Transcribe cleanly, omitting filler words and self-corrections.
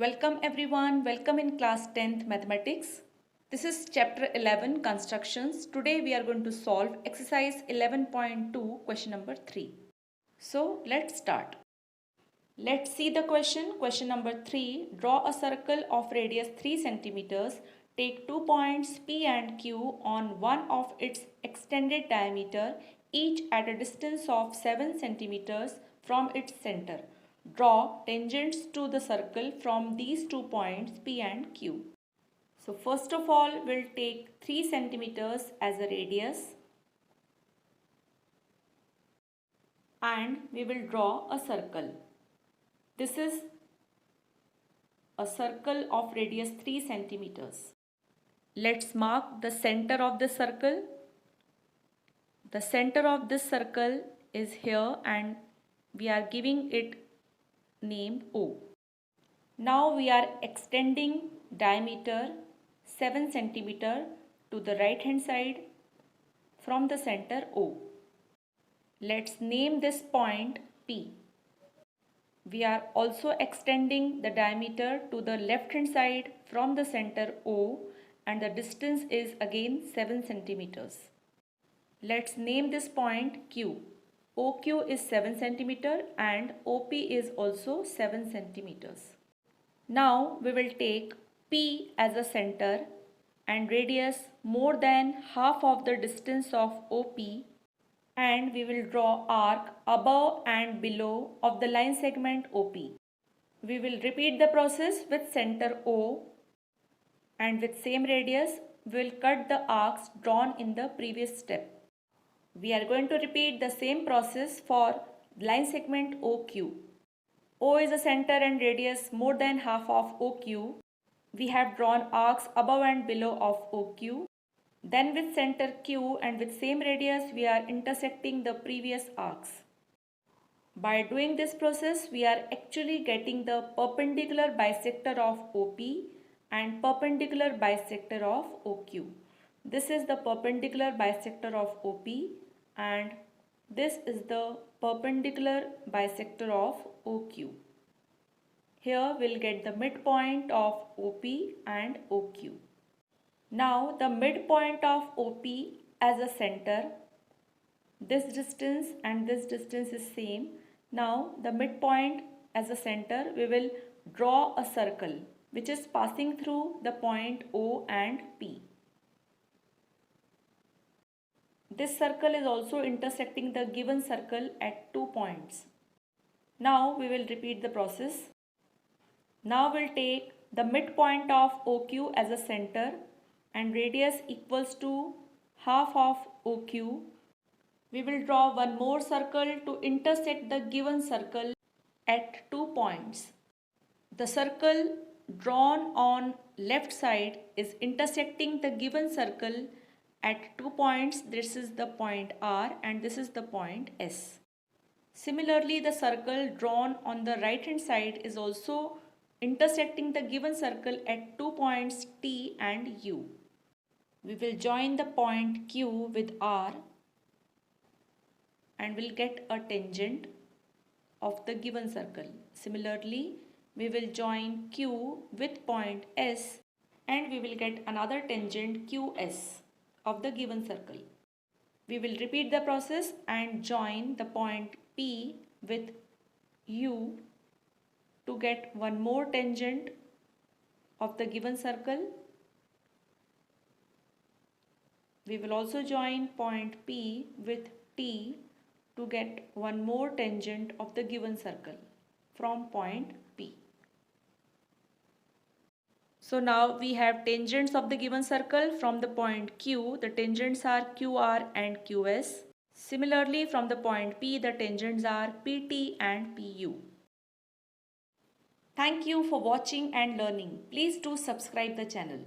Welcome everyone, welcome in class 10th mathematics. This is chapter 11 constructions. Today we are going to solve exercise 11.2 question number 3. So let's start. Let's see the question. Question number 3. Draw a circle of radius 3 centimeters. Take 2 points P and Q on one of its extended diameter, each at a distance of 7 centimeters from its center. Draw tangents to the circle from these 2 points P and Q. So first of all, we'll take 3 centimeters as a radius and we will draw a circle. This is a circle of radius 3 centimeters. Let's mark the center of the circle. The center of this circle is here and we are giving it name O. Now we are extending diameter 7 centimeter to the right hand side from the center O. Let's name this point P. We are also extending the diameter to the left hand side from the center O and the distance is again 7 centimeters. Let's name this point Q. OQ is 7 centimeter and OP is also 7 centimeters. Now we will take P as a center and radius more than half of the distance of OP, and we will draw arc above and below of the line segment OP. We will repeat the process with center O and with same radius we will cut the arcs drawn in the previous step. We are going to repeat the same process for line segment OQ. O is a center and radius more than half of OQ. We have drawn arcs above and below of OQ. Then with center Q and with same radius we are intersecting the previous arcs. By doing this process we are actually getting the perpendicular bisector of OP and perpendicular bisector of OQ. This is the perpendicular bisector of OP and this is the perpendicular bisector of OQ. Here we'll get the midpoint of OP and OQ. Now the midpoint of OP as a center, this distance and this distance is same. Now the midpoint as a center, we will draw a circle which is passing through the point O and P. This circle is also intersecting the given circle at 2 points. Now we will repeat the process. Now we'll take the midpoint of OQ as a center and radius equals to half of OQ. We will draw one more circle to intersect the given circle at 2 points. The circle drawn on left side is intersecting the given circle at 2 points. This is the point R and this is the point S. Similarly, the circle drawn on the right hand side is also intersecting the given circle at 2 points T and U. We will join the point Q with R and will get a tangent of the given circle. Similarly, we will join Q with point S and we will get another tangent QS of the given circle. We will repeat the process and join the point P with U to get one more tangent of the given circle. We will also join point P with T to get one more tangent of the given circle from point P. So now we have tangents of the given circle from the point Q. The tangents are QR and QS. Similarly, from the point P, the tangents are PT and PU. Thank you for watching and learning. Please do subscribe the channel.